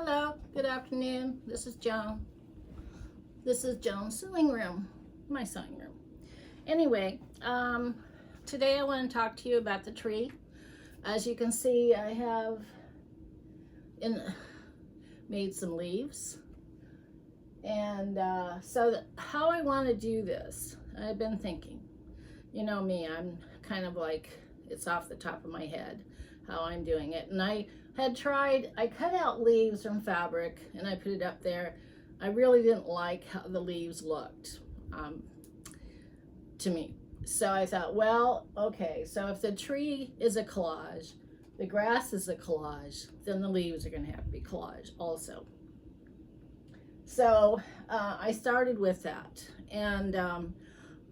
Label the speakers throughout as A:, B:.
A: Hello, good afternoon. This is Joan. This is Joan's sewing room, my sewing room. Anyway, today I want to talk to you about the tree. As you can see, I have made some leaves. And how I want to do this, I've been thinking. You know me, I'm kind of like, it's off the top of my head how I'm doing it. And I cut out leaves from fabric and I put it up there. I really didn't like how the leaves looked to me. So I thought, well, okay, so if the tree is a collage, the grass is a collage, then the leaves are going to have to be collage also. So I started with that, and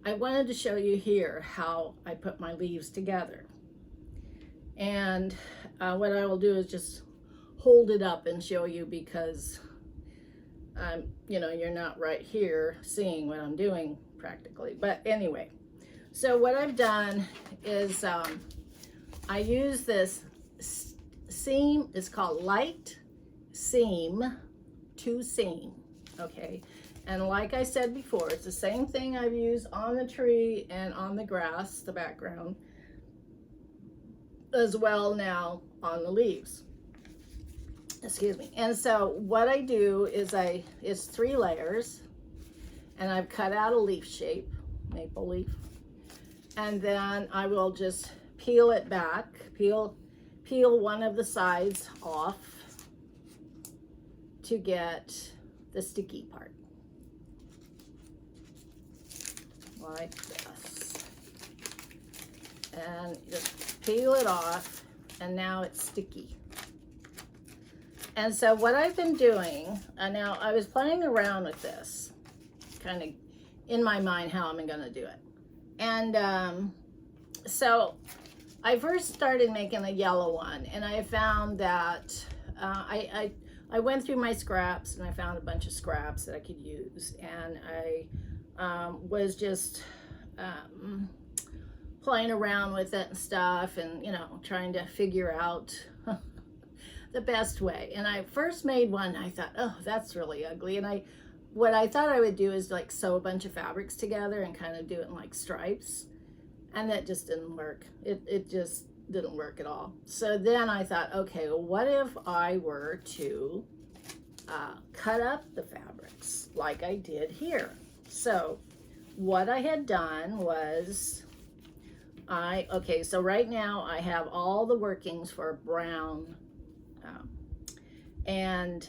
A: I wanted to show you here how I put my leaves together. And what I will do is just hold it up and show you, because you're not right here seeing what I'm doing practically. But anyway, so what I've done is I use this seam. It's called light seam to seam. Okay, and like I said before, it's the same thing I've used on the tree and on the grass, the background, as well now on the leaves. Excuse me. And so what I do is it's 3 layers, and I've cut out a leaf shape, maple leaf, and then I will just peel it back, peel one of the sides off to get the sticky part, like this, and just peel it off, and now it's sticky. And so what I've been doing, now I was playing around with this, kind of in my mind how I'm going to do it. And so I first started making a yellow one, and I found that I went through my scraps and I found a bunch of scraps that I could use, and I was just playing around with it and stuff, and trying to figure out the best way. And I first made one, I thought, oh, that's really ugly. And what I thought I would do is like sew a bunch of fabrics together and kind of do it in like stripes, and that just didn't work. It just didn't work at all. So then I thought, okay, well, what if I were to cut up the fabrics like I did here? So what I had done was so right now I have all the workings for brown, and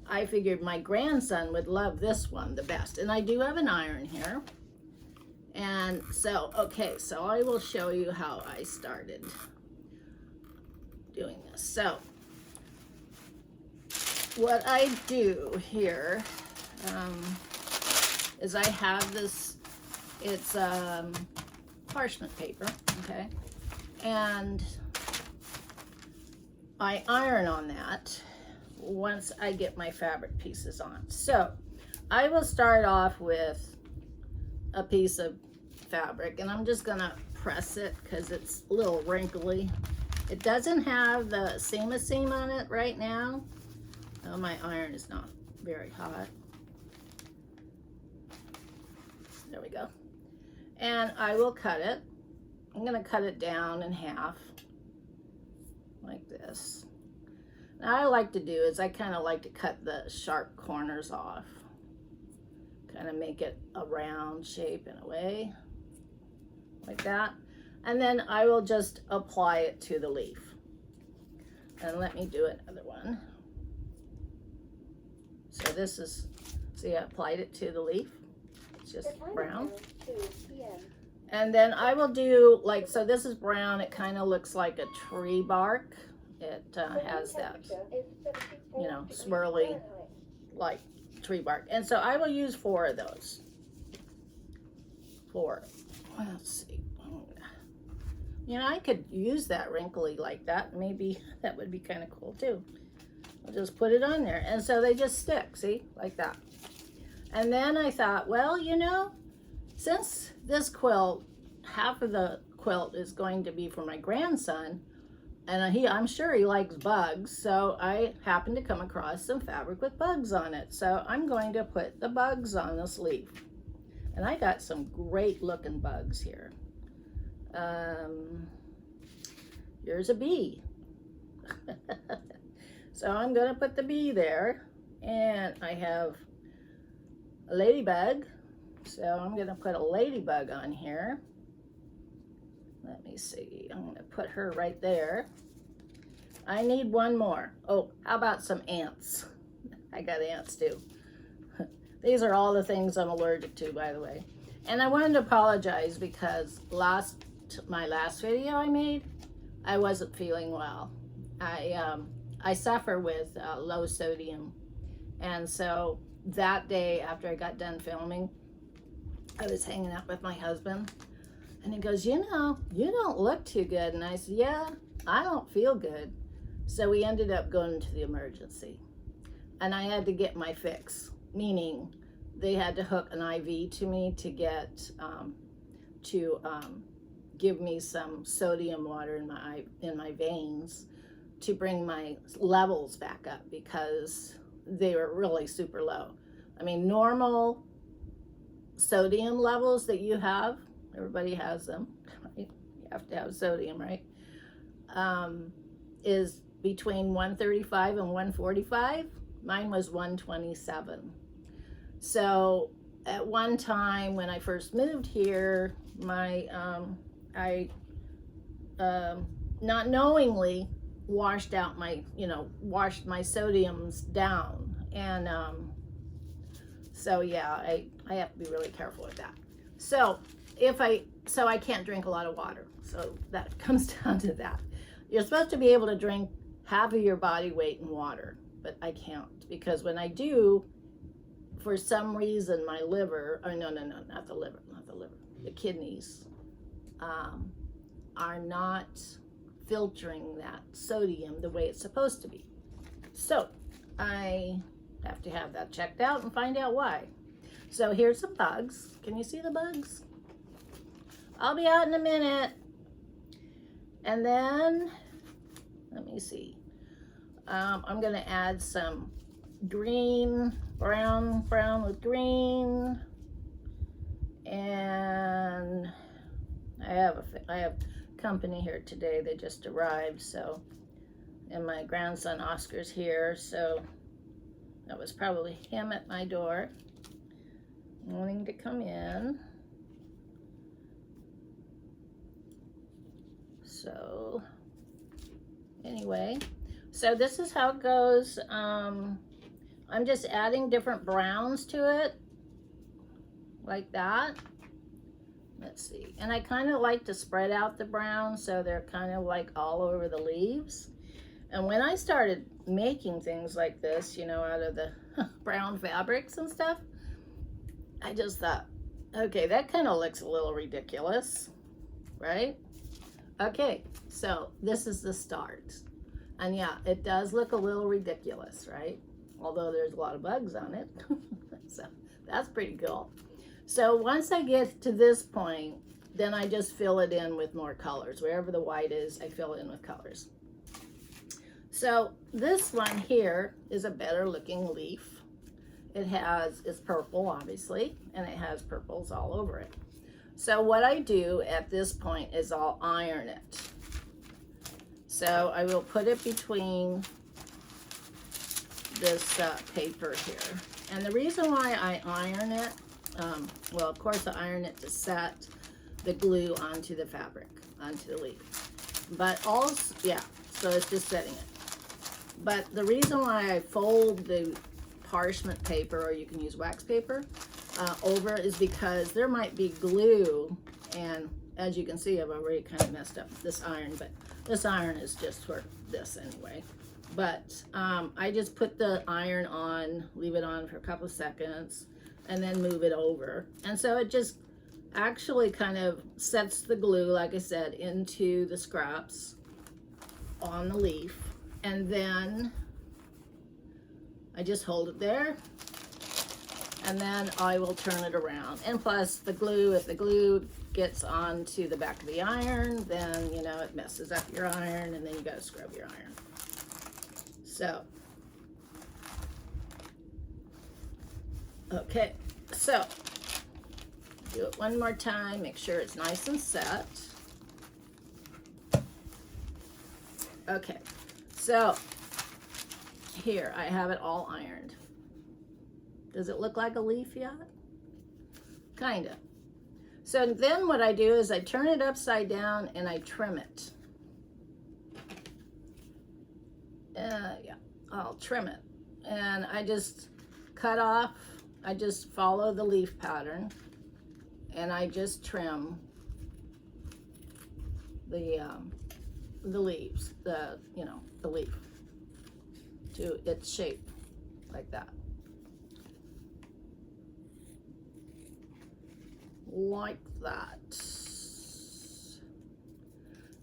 A: I figured my grandson would love this one the best. And I do have an iron here. And so, okay, so I will show you how I started doing this. So what I do here is I have this, it's parchment paper, okay? And I iron on that once I get my fabric pieces on. So I will start off with a piece of fabric, and I'm just gonna press it because it's a little wrinkly. It doesn't have the seam on it right now. Oh, my iron is not very hot. There we go. And I will cut it. I'm gonna cut it down in half like this. Now, what I like to do is I kind of like to cut the sharp corners off, kind of make it a round shape in a way, like that. And then I will just apply it to the leaf. And let me do another one. So this is, see, I applied it to the leaf. It's just brown. And then I will do, like, so this is brown. It kind of looks like a tree bark. It has that, swirly, like, tree bark. And so I will use 4 of those. 4. Let's see. I could use that wrinkly like that. Maybe that would be kind of cool too. I'll just put it on there. And so they just stick, see, like that. And then I thought, well, since this quilt, half of the quilt is going to be for my grandson, And I'm sure he likes bugs, so I happened to come across some fabric with bugs on it. So I'm going to put the bugs on this leaf. And I got some great looking bugs here. Here's a bee. So I'm going to put the bee there. And I have a ladybug. So I'm going to put a ladybug on here. Let me see. I'm going to put her right there. I need one more. Oh, how about some ants? I got ants too. These are all the things I'm allergic to, by the way. And I wanted to apologize because my last video I made, I wasn't feeling well. I suffer with low sodium. And so that day after I got done filming, I was hanging out with my husband. And he goes, you know, you don't look too good. And I said, yeah, I don't feel good. So we ended up going to the emergency. And I had to get my fix, meaning they had to hook an IV to me to get, give me some sodium water in my veins to bring my levels back up because they were really super low. I mean, normal sodium levels that you have, everybody has them, right? You have to have sodium, right? Is between 135 and 145. Mine was 127. So at one time when I first moved here, I not knowingly washed my sodiums down. And so yeah, I have to be really careful with that. So I can't drink a lot of water. So that comes down to that. You're supposed to be able to drink half of your body weight in water, but I can't because when I do, for some reason, my liver, or no, not the liver, the kidneys are not filtering that sodium the way it's supposed to be. So I have to have that checked out and find out why. So here's some bugs. Can you see the bugs? I'll be out in a minute. And then, let me see. I'm gonna add some green, brown with green. And I have company here today. They just arrived, so, and my grandson Oscar's here, so that was probably him at my door wanting to come in. So anyway, so this is how it goes. I'm just adding different browns to it like that. Let's see. And I kind of like to spread out the browns so they're kind of like all over the leaves. And when I started making things like this, you know, out of the brown fabrics and stuff, I just thought, okay, that kind of looks a little ridiculous, right? Okay, so this is the start. And yeah, it does look a little ridiculous, right? Although there's a lot of bugs on it. So that's pretty cool. So once I get to this point, then I just fill it in with more colors. Wherever the white is, I fill it in with colors. So this one here is a better looking leaf. It's purple, obviously, and it has purples all over it. So what I do at this point is I'll iron it. So I will put it between this paper here. And the reason why I iron it, well, of course I iron it to set the glue onto the fabric, onto the leaf. But also, yeah, so it's just setting it. But the reason why I fold the parchment paper, or you can use wax paper, over is because there might be glue, and as you can see, I've already kind of messed up this iron, but this iron is just for this anyway. But I just put the iron on, leave it on for a couple of seconds, and then move it over. And so it just actually kind of sets the glue, like I said, into the scraps on the leaf. And then I just hold it there, and then I will turn it around. And plus the glue, if the glue gets onto the back of the iron, then, you know, it messes up your iron, and then you gotta scrub your iron. So, okay, so do it one more time, make sure it's nice and set. Okay, so here I have it all ironed. Does it look like a leaf yet? Kinda. So then what I do is I turn it upside down and I trim it. Yeah, I'll trim it. And I just cut off, I just follow the leaf pattern, and I just trim the leaves, the leaf to its shape, like that. Like that.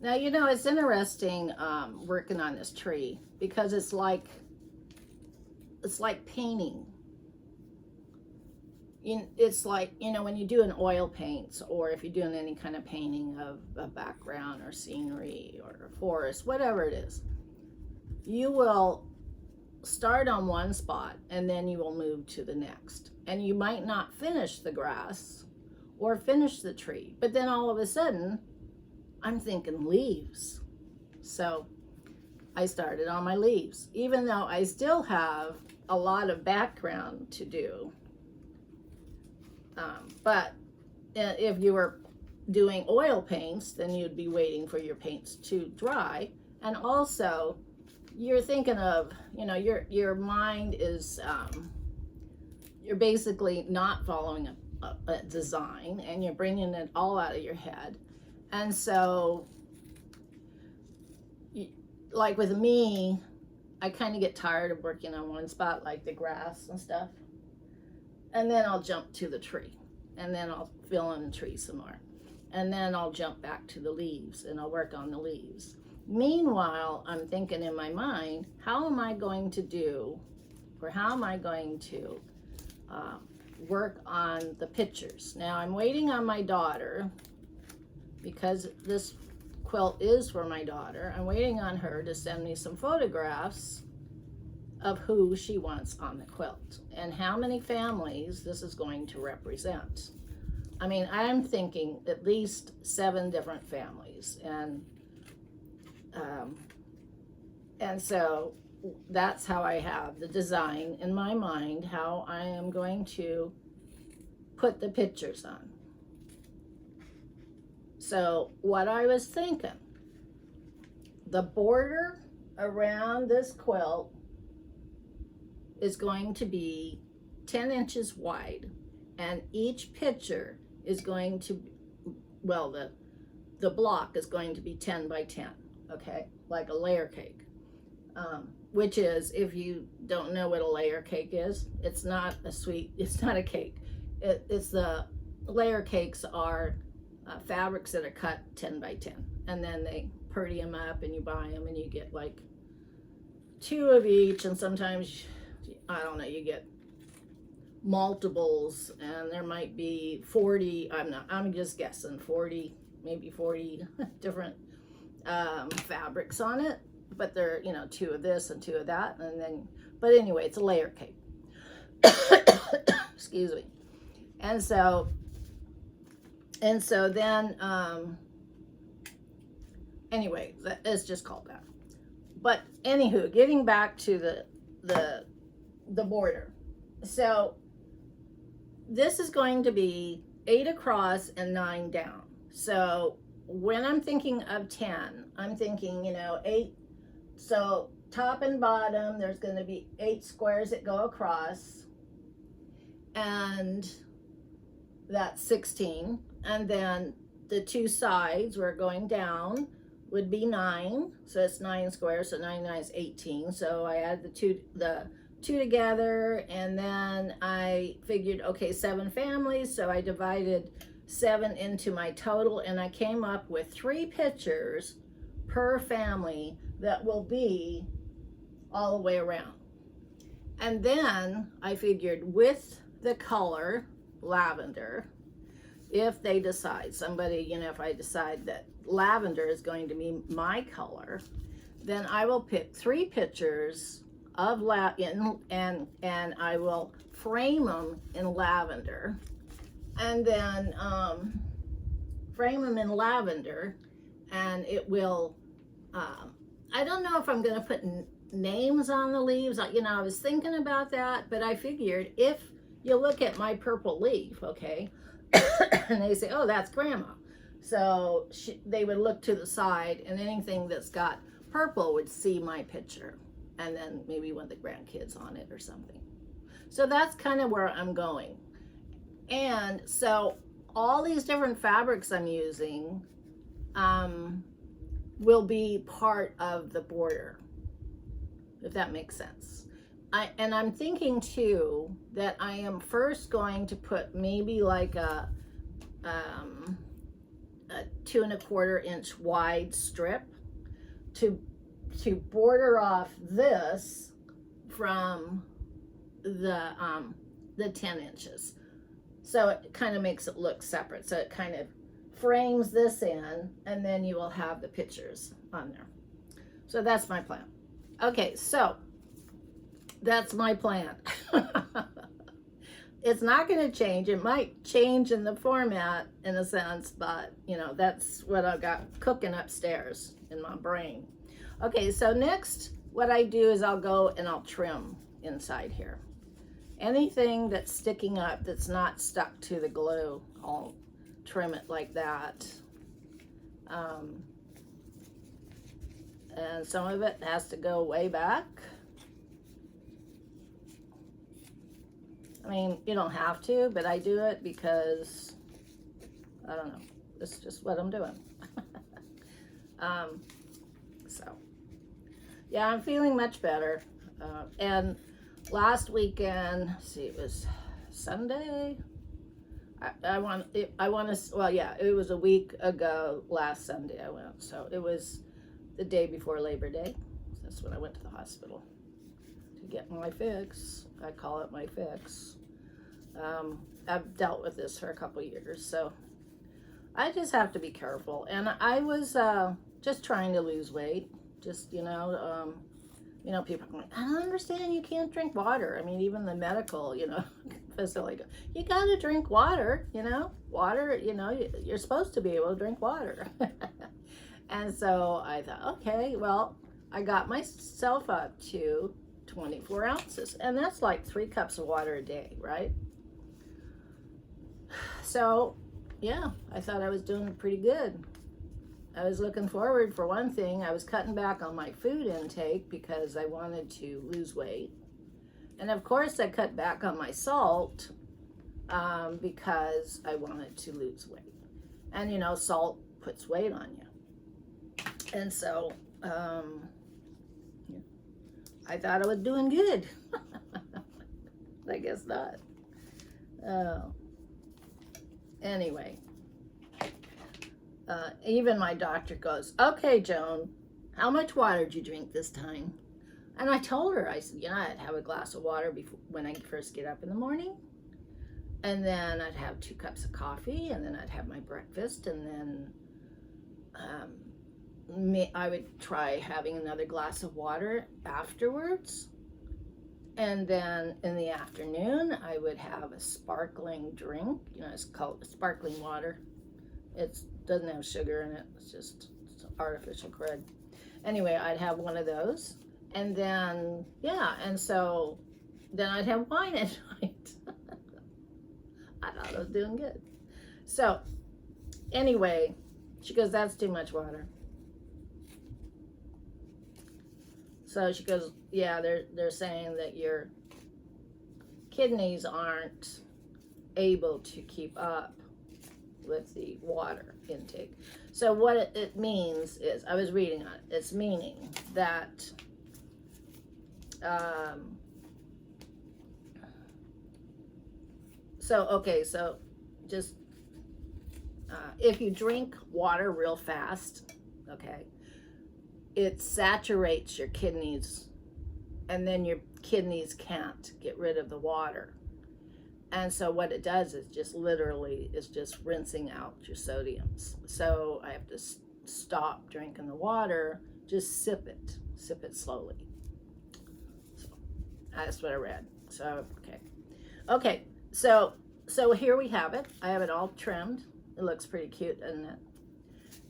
A: Now, you know, it's interesting working on this tree, because it's like painting. It's like, you know, when you do an oil paints, or if you're doing any kind of painting of a background or scenery or a forest, whatever it is, you will start on one spot and then you will move to the next. And you might not finish the grass or finish the tree, but then all of a sudden, I'm thinking leaves. So I started on my leaves, even though I still have a lot of background to do. But if you were doing oil paints, then you'd be waiting for your paints to dry. And also, you're thinking of, you know, your mind is, you're basically not following a design, and you're bringing it all out of your head. And so, like with me, I kind of get tired of working on one spot, like the grass and stuff. And then I'll jump to the tree, and then I'll fill in the tree some more. And then I'll jump back to the leaves, and I'll work on the leaves. Meanwhile, I'm thinking in my mind, how am I going to do, or how am I going to work on the pictures? Now, I'm waiting on my daughter, because this quilt is for my daughter. I'm waiting on her to send me some photographs of who she wants on the quilt and how many families this is going to represent. I mean, I'm thinking at least 7 different families, and so that's how I have the design in my mind, how I am going to put the pictures on. So what I was thinking, the border around this quilt is going to be 10 inches wide, and each picture is going to, well, the block is going to be 10 by 10, okay, like a layer cake, which is, if you don't know what a layer cake is, it's not a cake. It's the layer cakes are fabrics that are cut 10 by 10, and then they purdy them up, and you buy them, and you get like 2 of each, and sometimes, I don't know, you get multiples, and there might be 40, I'm just guessing, 40, maybe 40 different fabrics on it, but they're, you know, 2 of this and 2 of that, and then, but anyway, it's a layer cake. Excuse me. And so then, anyway, it's just called that. But anywho, getting back to the border. So this is going to be 8 across and 9 down. So when I'm thinking of 10, I'm thinking, you know, 8. So top and bottom, there's going to be 8 squares that go across, and that's 16. And then the 2 sides, we're going down, would be 9. So it's 9 squares, so 9 is 18. So I add the two together, and then I figured, okay, 7 families, so I divided 7 into my total, and I came up with 3 pictures per family that will be all the way around. And then I figured with the color lavender. If they decide, somebody, if I decide that lavender is going to be my color, then I will pick 3 pictures of and I will frame them in lavender, and then frame them in lavender, and it will, I don't know if I'm going to put names on the leaves. I was thinking about that, but I figured if you look at my purple leaf, okay, and they say, oh, that's grandma. So they would look to the side, and anything that's got purple would see my picture, and then maybe one of the grandkids on it or something. So that's kind of where I'm going. And so all these different fabrics I'm using will be part of the border, if that makes sense. And I'm thinking too that I am first going to put maybe like a 2 1/4 inch wide strip to border off this from the 10 inches. So it kind of makes it look separate. So it kind of frames this in, and then you will have the pictures on there. So that's my plan. Okay, so that's my plan. It's not going to change. It might change in the format in a sense, but that's what I've got cooking upstairs in my brain. Okay, so next what I do is I'll go and I'll trim inside here. Anything that's sticking up that's not stuck to the glue, I'll trim it like that. And some of it has to go way back. I mean, you don't have to, but I do it because, I don't know, it's just what I'm doing. So, yeah, I'm feeling much better. And last weekend, let's see, it was Sunday. It was a week ago last Sunday I went. So it was the day before Labor Day. That's when I went to the hospital to get my fix. I call it my fix. I've dealt with this for a couple years, so I just have to be careful. And I was just trying to lose weight. Just, people are going, I don't understand, you can't drink water. I mean, even the medical, facility, you got to drink water, water, you're supposed to be able to drink water. And so I thought, okay, well, I got myself up to 24 ounces, and that's like 3 cups of water a day, right? So, yeah, I thought I was doing pretty good. I was looking forward, for one thing, I was cutting back on my food intake because I wanted to lose weight. And of course, I cut back on my salt because I wanted to lose weight. And, salt puts weight on you. And so, I thought I was doing good. I guess not. Anyway, even my doctor goes, okay, Joan, how much water did you drink this time? And I told her, I said, I'd have a glass of water when I first get up in the morning. And then I'd have 2 cups of coffee, and then I'd have my breakfast, and then I would try having another glass of water afterwards. And then in the afternoon, I would have a sparkling drink. It's called sparkling water. It doesn't have sugar in it. It's artificial crud. Anyway, I'd have one of those. And then, and so then I'd have wine at night. I thought I was doing good. So anyway, she goes, that's too much water. So she goes, yeah, they're saying that your kidneys aren't able to keep up with the water intake. So what it means is, I was reading on it, it's meaning that so just if you drink water real fast, okay, it saturates your kidneys, and then your kidneys can't get rid of the water. And so what it does is just literally is just rinsing out your sodiums. So I have to stop drinking the water, just sip it slowly. So that's what I read. So, okay. So here we have it. I have it all trimmed. It looks pretty cute, doesn't it?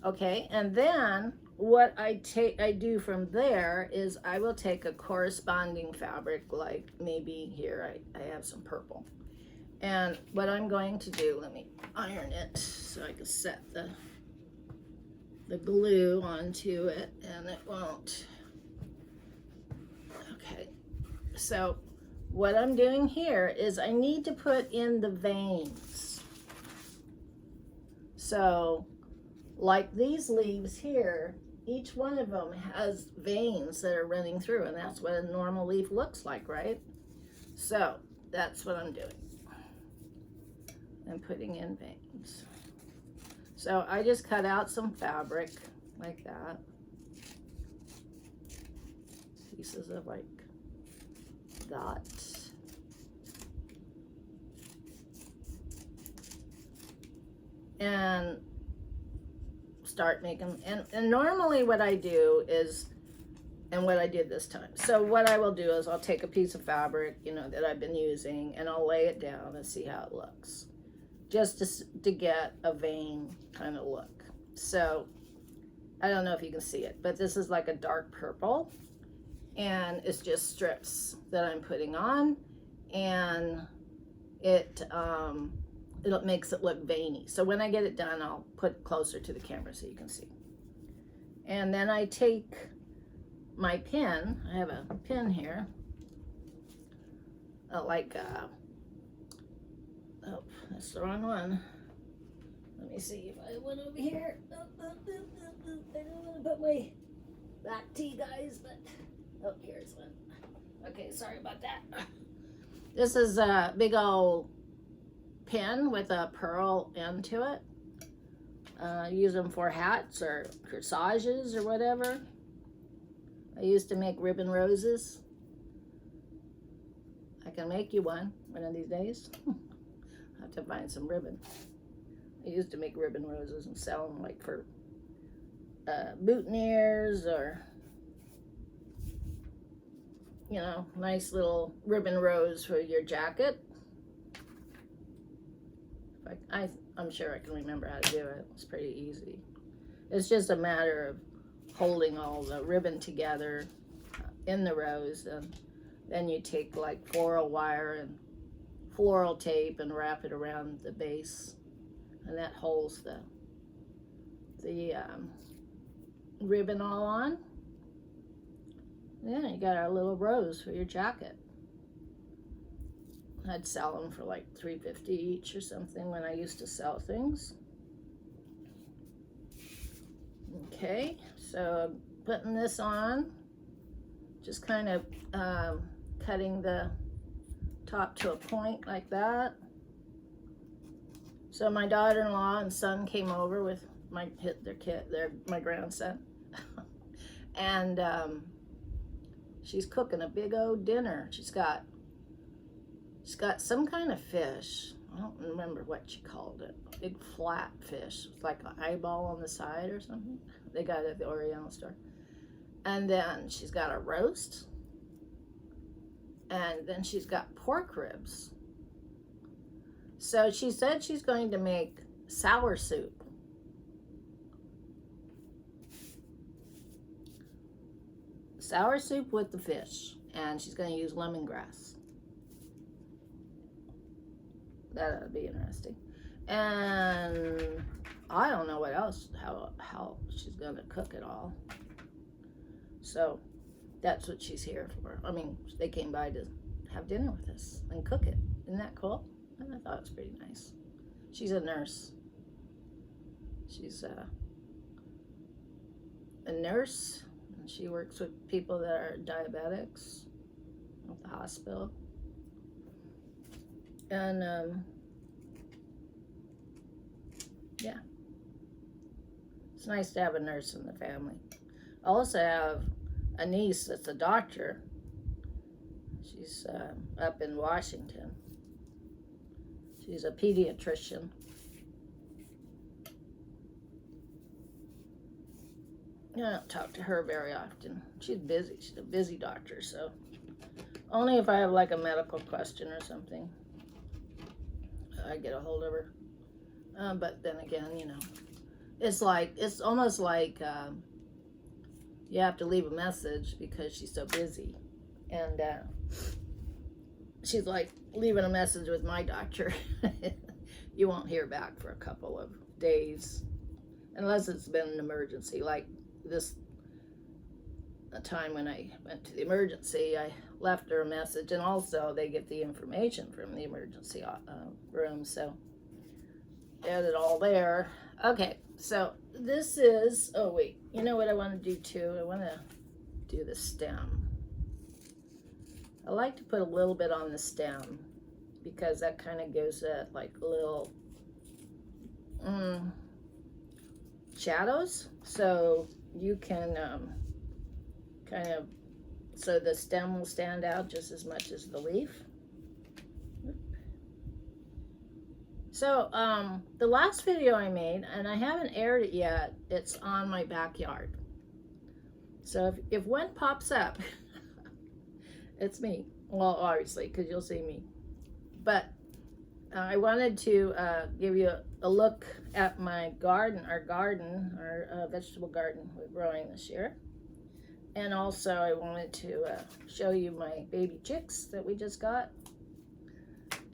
A: Okay, and then what I do from there is I will take a corresponding fabric, like maybe here I have some purple. And what I'm going to do, let me iron it so I can set the glue onto it and it won't. Okay, so what I'm doing here is I need to put in the veins. So like these leaves here, each one of them has veins that are running through, and that's what a normal leaf looks like, right? So that's what I'm doing. I'm putting in veins. So I just cut out some fabric like that. Pieces of like that. And start making, and normally what I do is, and what I did this time, so what I will do is I'll take a piece of fabric, you know, that I've been using, and I'll lay it down and see how it looks, just to get a vein kind of look. So I don't know if you can see it, but this is like a dark purple, and it's just strips that I'm putting on, and it makes it look veiny. So when I get it done, I'll put it closer to the camera so you can see. And then I take my pin. I have a pin here, oh, that's the wrong one. Let me see if I went over here. I don't want to put my back tee, guys, but oh, here's one. Okay, sorry about that. This is a big old pin with a pearl end to it. Use them for hats or corsages or whatever. I used to make ribbon roses. I can make you one of these days. I have to find some ribbon. I used to make ribbon roses and sell them like for boutonnieres, or, you know, nice little ribbon rose for your jacket. I'm sure I can remember how to do it. It's pretty easy. It's just a matter of holding all the ribbon together in the rose, and then you take like floral wire and floral tape and wrap it around the base, and that holds the ribbon all on. Yeah, you got our little rose for your jacket. I'd sell them for like $3.50 each or something when I used to sell things. Okay, so putting this on, just kind of cutting the top to a point like that. So my daughter-in-law and son came over with my grandson, and she's cooking a big old dinner. She's got some kind of fish. I don't remember what she called it. Big flat fish with like an eyeball on the side or something. They got it at the Oriental store. And then she's got a roast. And then she's got pork ribs. So she said she's going to make sour soup. Sour soup with the fish. And she's going to use lemongrass. That ought to be interesting. And I don't know what else, how she's going to cook it all. So that's what she's here for. I mean, they came by to have dinner with us and cook it. Isn't that cool? And I thought it was pretty nice. She's a nurse. She's a nurse, and she works with people that are diabetics at the hospital. And yeah, it's nice to have a nurse in the family. I also have a niece that's a doctor. She's up in Washington. She's a pediatrician. I don't talk to her very often. She's busy. She's a busy doctor, so only if I have like a medical question or something, I get a hold of her. But then again, you know, it's almost like you have to leave a message because she's so busy. And she's like leaving a message with my doctor. You won't hear back for a couple of days unless it's been an emergency. Like this a time when I went to the emergency, I left her a message, and also they get the information from the emergency room, so they had it all there. Okay, so this is, oh wait, you know what I want to do too? I want to do the stem. I like to put a little bit on the stem because that kind of gives it like little shadows, so you can kind of, so the stem will stand out just as much as the leaf. So the last video I made, and I haven't aired it yet, it's on my backyard. So if one pops up, it's me. Well, obviously, because you'll see me. But I wanted to give you a look at my garden, our vegetable garden we're growing this year. And also I wanted to show you my baby chicks that we just got.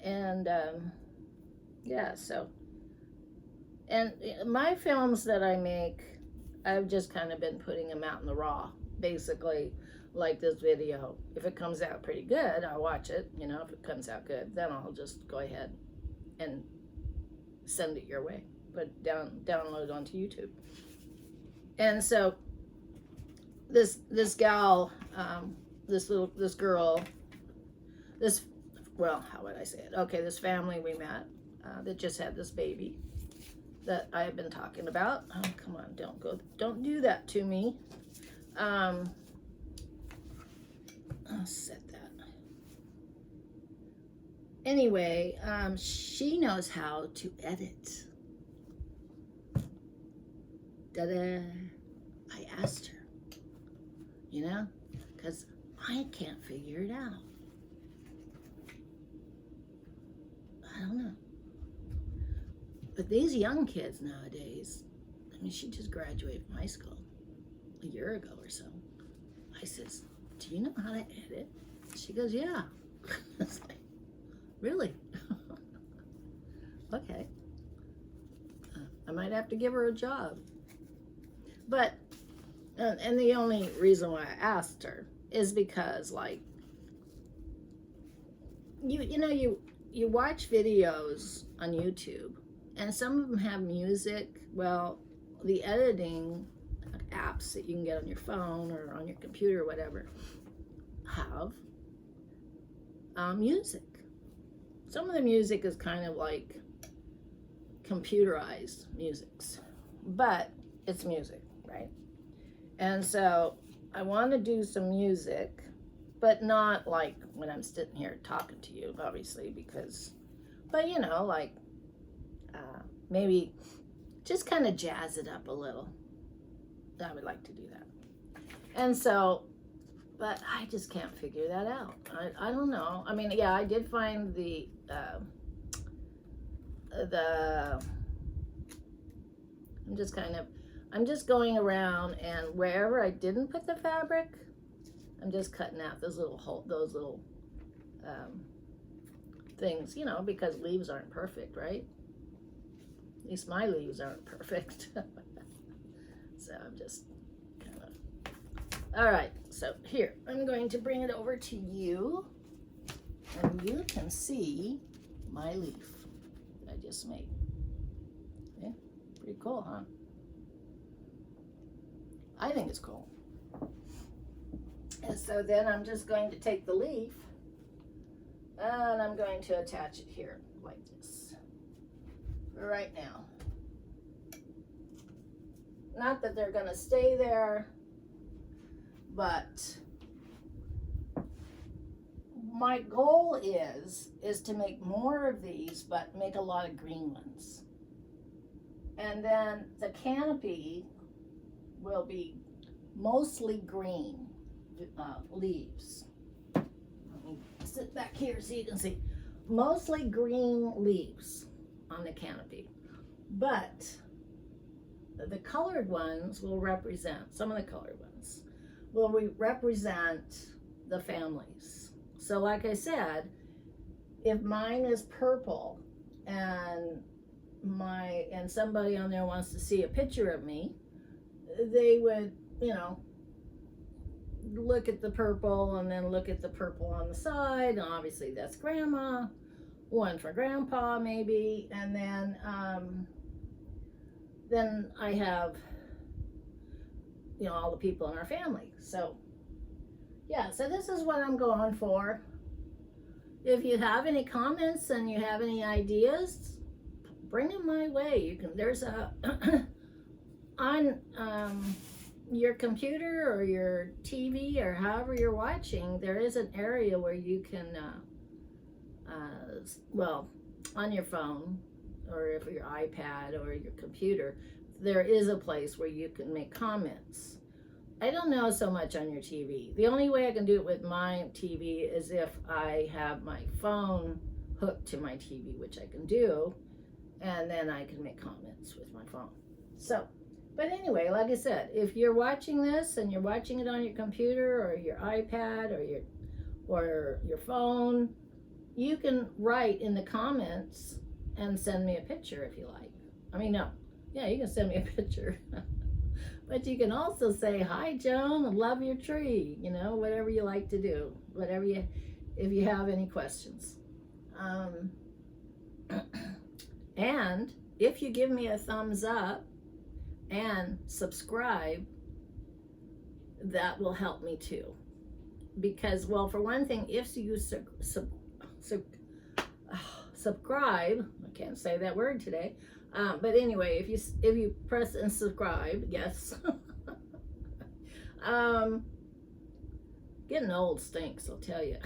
A: And yeah, so, and my films that I make, I've just kind of been putting them out in the raw, basically, like this video. If it comes out pretty good, I'll watch it. You know, if it comes out good, then I'll just go ahead and send it your way, put download onto YouTube. And so this gal, this girl, well, how would I say it? Okay, this family we met that just had this baby that I have been talking about. Oh, come on, don't do that to me. I'll set that. Anyway, she knows how to edit. Da-da. I asked her, you know, because I can't figure it out. I don't know. But these young kids nowadays, I mean, she just graduated from high school a year ago or so. I says, do you know how to edit? She goes, yeah. I was like, really? Okay. I might have to give her a job. But, and the only reason why I asked her is because, like, you know, you watch videos on YouTube, and some of them have music. Well, the editing apps that you can get on your phone or on your computer or whatever have music. Some of the music is kind of like computerized musics, but it's music, right? And so I want to do some music, but not like when I'm sitting here talking to you, obviously, because, but you know, like maybe just kind of jazz it up a little. I would like to do that. And so, but I just can't figure that out. I don't know. I mean, yeah, I did find I'm just going around, and wherever I didn't put the fabric, I'm just cutting out those little things, you know, because leaves aren't perfect, right? At least my leaves aren't perfect. So I'm just kind of, all right, so here, I'm going to bring it over to you, and you can see my leaf that I just made. Okay, pretty cool, huh? I think it's cool. And so then I'm just going to take the leaf, and I'm going to attach it here like this for right now. Not that they're gonna stay there, but my goal is to make more of these, but make a lot of green ones. And then the canopy will be mostly green leaves. Let me sit back here so you can see. Mostly green leaves on the canopy. But the colored ones will represent, some of the colored ones will represent the families. So like I said, if mine is purple and somebody on there wants to see a picture of me, they would, you know, look at the purple and then look at the purple on the side, and obviously that's grandma, one for grandpa maybe, and then I have, you know, all the people in our family. So yeah, so this is what I'm going for. If you have any comments and you have any ideas, bring them my way. You can, there's a on your computer or your TV or however you're watching, there is an area where you can well, on your phone or if your iPad or your computer, there is a place where you can make comments. I don't know so much on your TV. The only way I can do it with my TV is if I have my phone hooked to my TV, which I can do, and then I can make comments with my phone. So, but anyway, like I said, if you're watching this and you're watching it on your computer or your iPad or your phone, you can write in the comments and send me a picture if you like. I mean, no, yeah, you can send me a picture. But you can also say, hi, Joan, I love your tree, you know, whatever you like to do, whatever you, if you have any questions. And if you give me a thumbs up and subscribe, that will help me too. Because, well, for one thing, if you subscribe, I can't say that word today, but anyway, if you press and subscribe, yes. Getting old stinks, I'll tell you,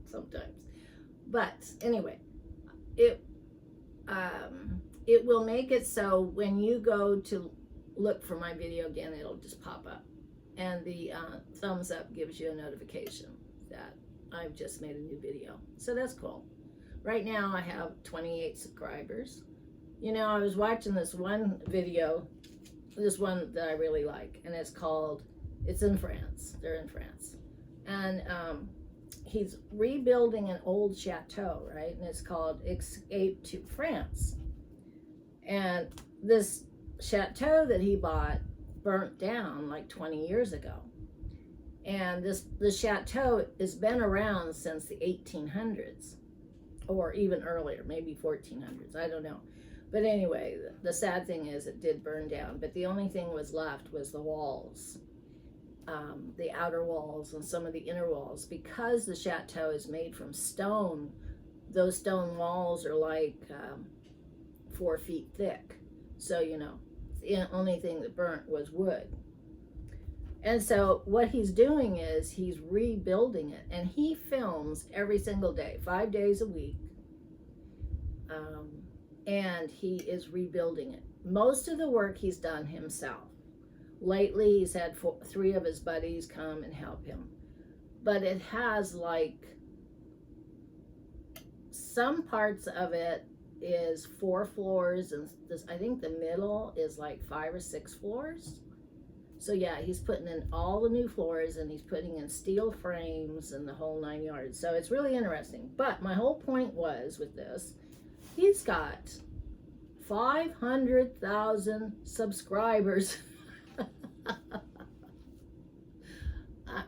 A: sometimes. But anyway, it will make it so when you go to look for my video again, it'll just pop up, and the thumbs up gives you a notification that I've just made a new video. So that's cool. Right now I have 28 subscribers. You know, I was watching this one video, this one that I really like, and it's called, it's in France, they're in France. And he's rebuilding an old chateau, right? And it's called Escape to France. And this chateau that he bought burnt down like 20 years ago. And the chateau has been around since the 1800s, or even earlier, maybe 1400s, I don't know. But anyway, the sad thing is it did burn down, but the only thing was left was the walls, the outer walls and some of the inner walls. Because the chateau is made from stone, those stone walls are like 4 feet thick. So, you know, the only thing that burnt was wood. And so what he's doing is he's rebuilding it, and he films every single day, 5 days a week. And he is rebuilding it. Most of the work he's done himself. Lately, he's had 3 of his buddies come and help him. But it has like, some parts of it is 4 floors, and this, I think the middle is like 5 or 6 floors. So yeah, he's putting in all the new floors, and he's putting in steel frames and the whole 9 yards. So it's really interesting. But my whole point was with this, he's got 500,000 subscribers.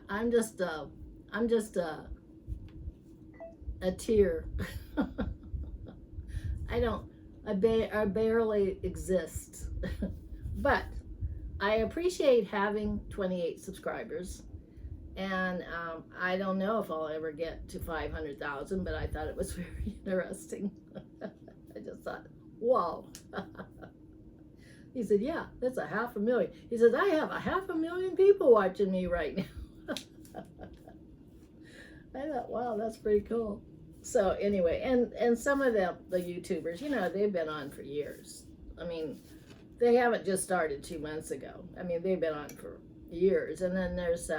A: I'm just a tear. I barely exist. But I appreciate having 28 subscribers, and I don't know if I'll ever get to 500,000, but I thought it was very interesting. I just thought, whoa. He said, yeah, that's 500,000. He says, I have 500,000 people watching me right now. I thought, wow, that's pretty cool. So anyway, and some of the YouTubers, you know, they've been on for years. I mean, they haven't just started 2 months ago. I mean, they've been on for years. And then there's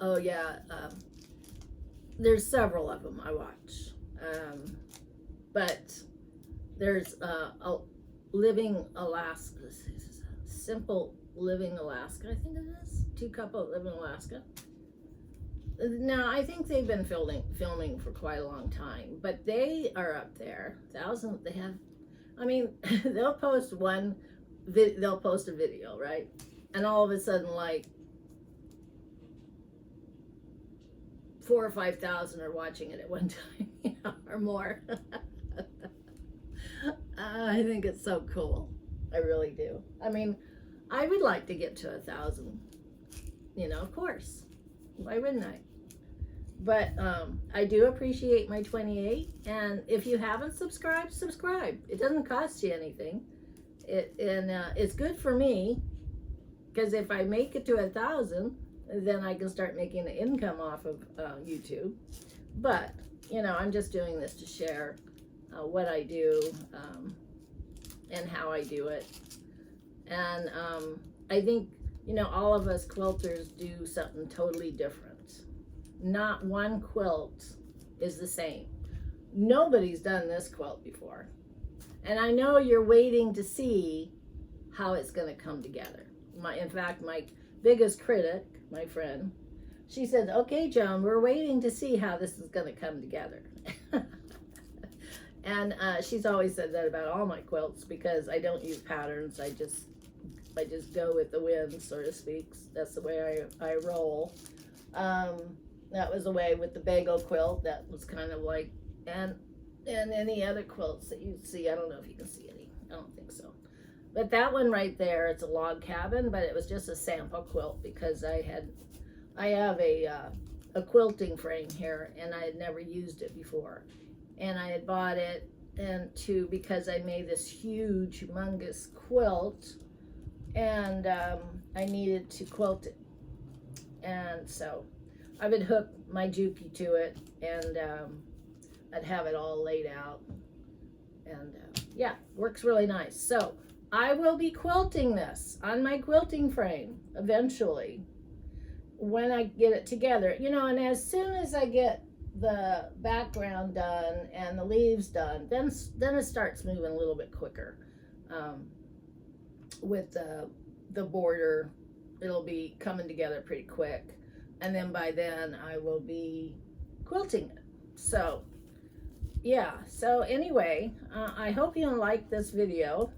A: oh yeah, there's several of them I watch. But there's a Living Alaska, Simple Living Alaska, I think it is. Two Couple Living Alaska. Now, I think they've been filming for quite a long time, but they are up there. Thousands, they have, I mean, they'll post they'll post a video, right? And all of a sudden, like, 4,000 or 5,000 are watching it at one time, you know, or more. I think it's so cool. I really do. I mean, I would like to get to 1,000, you know, of course. Why wouldn't I? But I do appreciate my 28. And if you haven't subscribed, subscribe. It doesn't cost you anything. It's good for me, because if I make it to 1,000, then I can start making an income off of YouTube. But, you know, I'm just doing this to share what I do and how I do it. And I think, you know, all of us quilters do something totally different. Not one quilt is the same. Nobody's done this quilt before. And I know you're waiting to see how it's going to come together. In fact, my biggest critic, my friend, she said, okay, Joan, we're waiting to see how this is going to come together. And she's always said that about all my quilts, because I don't use patterns. I just go with the wind, so to speak. That's the way I roll. That was the way with the bagel quilt. That was kind of like, and any other quilts that you see. I don't know if you can see any. I don't think so. But that one right there, it's a log cabin, but it was just a sample quilt, because I have a quilting frame here, and I had never used it before. And I had bought it because I made this huge, humongous quilt, and I needed to quilt it. And so I would hook my Juki to it, and I'd have it all laid out. And yeah, works really nice. So I will be quilting this on my quilting frame eventually when I get it together. You know, and as soon as I get the background done and the leaves done, then it starts moving a little bit quicker. With the border, it'll be coming together pretty quick, and then by then I will be quilting it. So yeah, so anyway, I hope you like this video.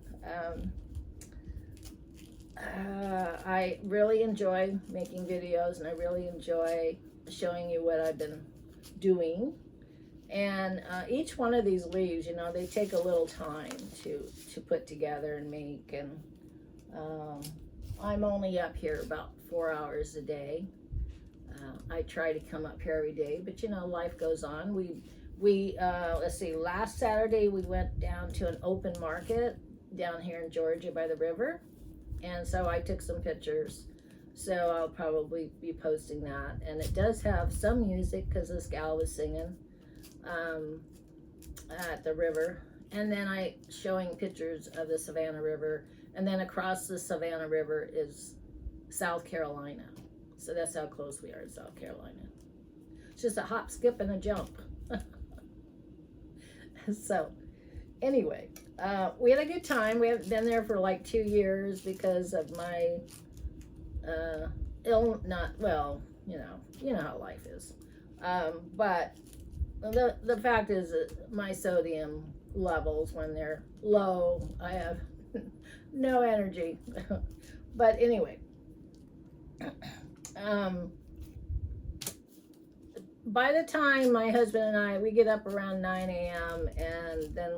A: I really enjoy making videos, and I really enjoy showing you what I've been doing. And each one of these leaves, you know, they take a little time to put together and make. And I'm only up here about 4 hours a day. I try to come up here every day, but you know, life goes on. We let's see, last Saturday we went down to an open market down here in Georgia by the river, and so I took some pictures. So I'll probably be posting that. And it does have some music, because this gal was singing at the river. And then I showing pictures of the Savannah River. And then across the Savannah River is South Carolina. So that's how close we are to South Carolina. It's just a hop, skip, and a jump. So anyway, we had a good time. We haven't been there for like 2 years because of my you know how life is. But the fact is that my sodium levels, when they're low, I have no energy. But anyway, by the time my husband and we get up around 9 a.m. and then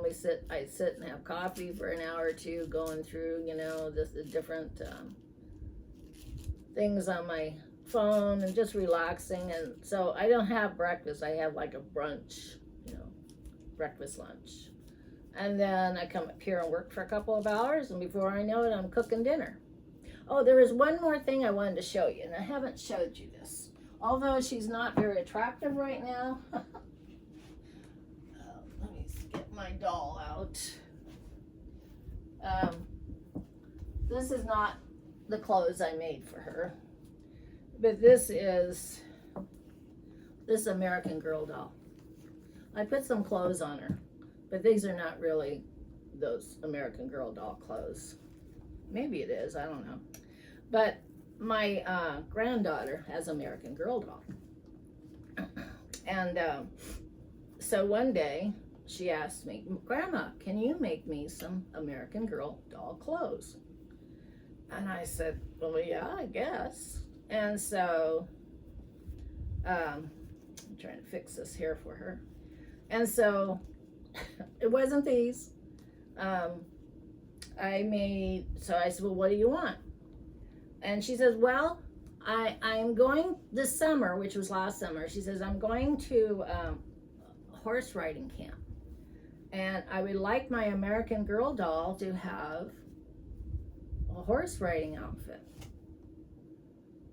A: I sit and have coffee for an hour or two, going through, you know, the different things on my phone and just relaxing. And so I don't have breakfast. I have like a brunch, you know, breakfast, lunch. And then I come up here and work for a couple of hours, and before I know it, I'm cooking dinner. Oh, there is one more thing I wanted to show you, and I haven't showed you this. although she's not very attractive right now. Let me get my doll out. This is not the clothes I made for her, but this is this American Girl doll. I put some clothes on her, but these are not really those American Girl doll clothes. Maybe it is, I don't know. But my granddaughter has American Girl doll. And so one day she asked me, Grandma, can you make me some American Girl doll clothes? And I said, well, yeah, I guess. And so I'm trying to fix this hair for her. And so it wasn't these. I said, well, what do you want? And she says, well, I'm going this summer, which was last summer. She says, I'm going to horse riding camp. And I would like my American Girl doll to have a horse riding outfit.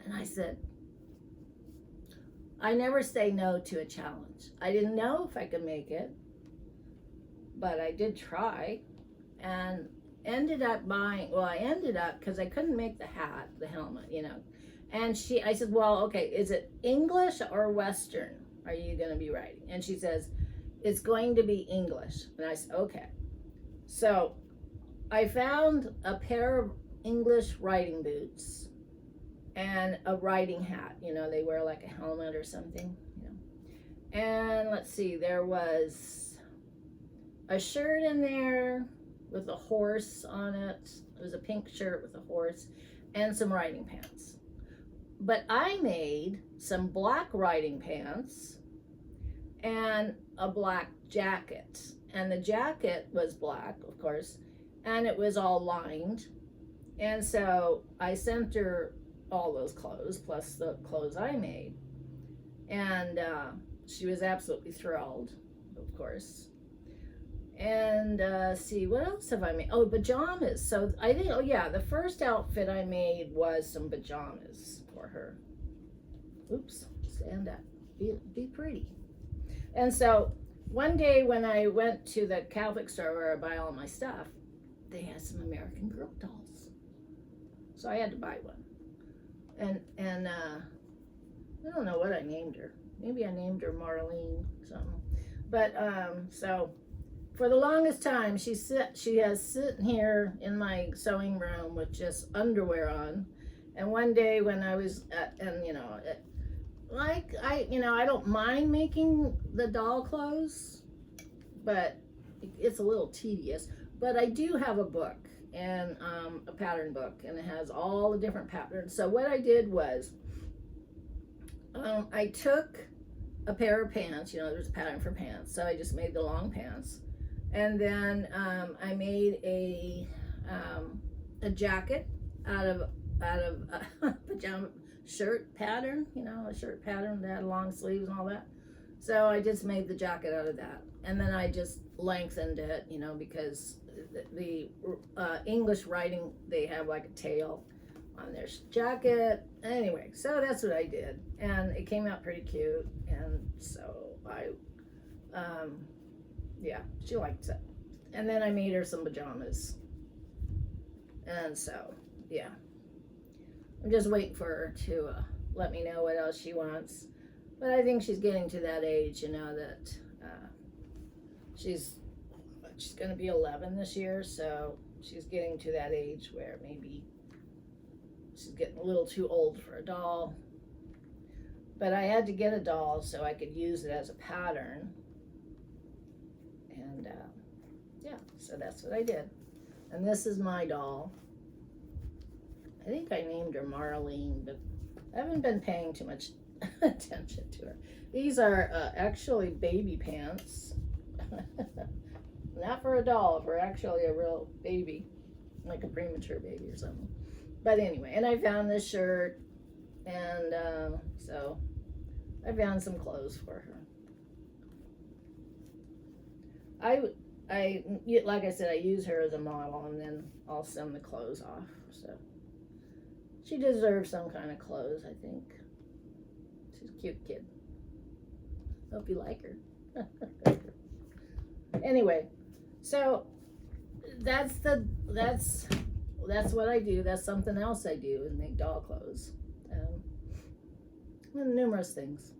A: And I said, I never say no to a challenge. I didn't know if I could make it, but I did try, and ended up buying, because I couldn't make the hat, the helmet, And I said, well, okay, is it English or Western are you going to be writing? And she says, it's going to be English. And I said, okay. So I found a pair of English riding boots and a riding hat. They wear like a helmet or something. And let's see, there was a shirt in there with a horse on it. It was a pink shirt with a horse and some riding pants. But I made some black riding pants and a black jacket. And the jacket was black, of course, and it was all lined. And so I sent her all those clothes, plus the clothes I made. And she was absolutely thrilled, of course. And see, what else have I made? Oh, pajamas. So I think, the first outfit I made was some pajamas for her. Oops, stand up. Be pretty. And so one day when I went to the Catholic store where I buy all my stuff, they had some American Girl dolls. So I had to buy one. And I don't know what I named her. Maybe I named her Marlene something. But so for the longest time, she has sitting here in my sewing room with just underwear on. And one day when I was I don't mind making the doll clothes, but it's a little tedious. But I do have a book and a pattern book, and it has all the different patterns. So what I did was I took a pair of pants. There's a pattern for pants, so I just made the long pants. And then I made a jacket out of a pajama shirt pattern, a shirt pattern that had long sleeves and all that. So I just made the jacket out of that. And then I just lengthened it, because the English writing, they have like a tail on their jacket. Anyway, so that's what I did. And it came out pretty cute. And so she liked it. And then I made her some pajamas. And so, yeah. I'm just waiting for her to let me know what else she wants. But I think she's getting to that age, that she's going to be 11 this year. So she's getting to that age where maybe she's getting a little too old for a doll. But I had to get a doll so I could use it as a pattern. And so that's what I did. And this is my doll. I think I named her Marlene, but I haven't been paying too much attention to her. These are actually baby pants. Not for a doll, for actually a real baby, like a premature baby or something. But anyway, and I found this shirt, and so I found some clothes for her. Like I said, I use her as a model, and then I'll send the clothes off. So she deserves some kind of clothes, I think, She's a cute kid. Hope you like her. Anyway, so that's what I do. That's something else I do, is make doll clothes. And numerous things.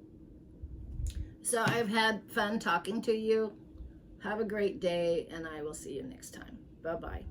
A: So I've had fun talking to you. Have a great day, and I will see you next time. Bye-bye.